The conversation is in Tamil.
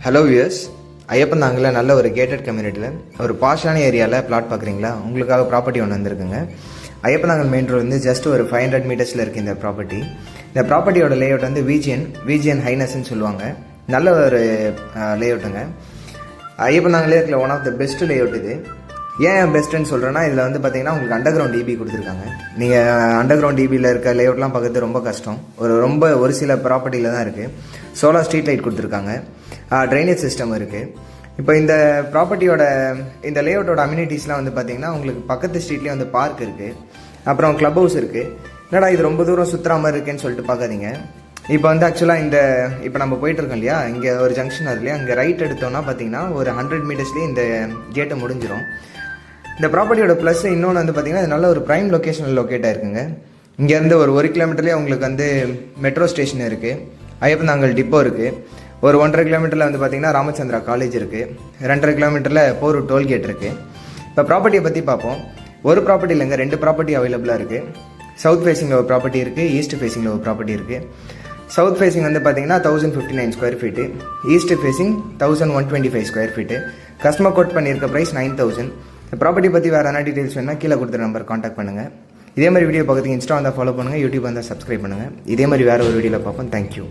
ஹலோ வியூயர்ஸ், ஐயப்பன் தாங்கல நல்ல ஒரு கேட்டட் கம்யூனிட்டியில் ஒரு பாஷான ஏரியாவில் பிளாட் பார்க்குறீங்களா? உங்களுக்காக ப்ராப்பர்ட்டி ஒன்று வந்திருக்குங்க. ஐயப்பன் மெயின் ரோடு வந்து ஜஸ்ட் ஒரு 500 மீட்டர்ஸில் இருக்குது இந்த ப்ராப்பர்ட்டி. இந்த ப்ராப்பர்ட்டியோட லேஅவுட் வந்து விஜிஎன் ஹைனஸ்ன்னு சொல்லுவாங்க. நல்ல ஒரு லேஅவுட்டுங்க. ஐயப்பன் இருக்கிற one of the best layout இது. ஏன் பெஸ்ட்டுன்னு சொல்கிறேன்னா, இதில் வந்து பார்த்தீங்கன்னா உங்களுக்கு அண்டர் கிரவுண்ட் டிபி கொடுத்துருக்காங்க. நீங்கள் அண்டர் கிரவுண்ட் டிபியில் இருக்க லேஅவுட்லாம் பார்க்கறது ரொம்ப கஷ்டம். ஒரு சில ப்ராப்பர்ட்டியில் தான் இருக்குது. சோலார் ஸ்ட்ரீட் லைட் கொடுத்துருக்காங்க. ட்ரைனேஜ் சிஸ்டம் இருக்குது. இப்போ இந்த ப்ராப்பர்ட்டியோட இந்த லேஅவுட்டோட அம்யூனிட்டிஸ்லாம் வந்து பார்த்தீங்கன்னா உங்களுக்கு பக்கத்து ஸ்ட்ரீட்லேயே வந்து பார்க் இருக்குது, அப்புறம் கிளப் ஹவுஸ் இருக்குது. என்னடா இது ரொம்ப தூரம் சுற்றுற மாதிரி இருக்குன்னு சொல்லிட்டு பார்க்காதீங்க. இப்போ வந்து ஆக்சுவலாக இப்போ நம்ம போயிட்டுருக்கோம் இல்லையா, இங்கே ஒரு ஜங்ஷன் அது இல்லையா, அங்கே ரைட் எடுத்தோன்னா பார்த்தீங்கன்னா ஒரு 100 மீட்டர்ஸ்லேயே இந்த கேட்டை முடிஞ்சிடும். இந்த ப்ராப்பர்ட்டியோட ப்ளஸ் இன்னொன்று வந்து பார்த்தீங்கன்னா இது நல்ல ஒரு ப்ரைம் லொக்கேஷனில் லொக்கேட் ஆகிருக்குங்க. இங்கேருந்து ஒரு கிலோமீட்டர்லேயே உங்களுக்கு வந்து மெட்ரோ ஸ்டேஷன் இருக்குது, ஐயப்பன் டிப்போ இருக்குது. ஒரு 1.5 கிலோமீட்டரில் வந்து பார்த்தீங்கன்னா ராமச்சந்திரா காலேஜ் இருக்குது. 2.5 கிலோமீட்டரில் போரூர் டோல்கேட் இருக்குது. இப்போ ப்ராப்பர்ட்டியை பற்றி பார்ப்போம். ஒரு ப்ராப்பர்ட்டி இல்லைங்க, 2 ப்ராப்பர்ட்டி அவைலபிளாக இருக்குது. சவுத் ஃபேஸிங்கில் ஒரு ப்ராப்பர்ட்டி இருக்குது, ஈஸ்ட் ஃபேஸிங்கில் ஒரு ப்ராப்பர்ட்டி இருக்குது. சவுத் ஃபேஸிங் வந்து பார்த்தீங்கன்னா 1059 square feet, east facing 1125 square feet. Customer quote பண்ணியிருக்க ப்ரைஸ் 9000. ப்ராப்பர்ட்டி பற்றி வேறு என்ன டீட்டெயில்ஸ் வேணுன்னா கீழே கொடுத்துற நம்பர் காண்டாக்ட் பண்ணுங்கள். இதே மாதிரி வீடியோ பார்க்குறதுக்கு இன்ஸ்டா வந்தால் ஃபாலோ பண்ணுங்கள், யூடியூப் வந்தால் சப்ஸ்கிரைப் பண்ணுங்கள். இதே மாதிரி வேறு ஒரு வீடியோவில் பார்ப்போம். தேங்க்யூ.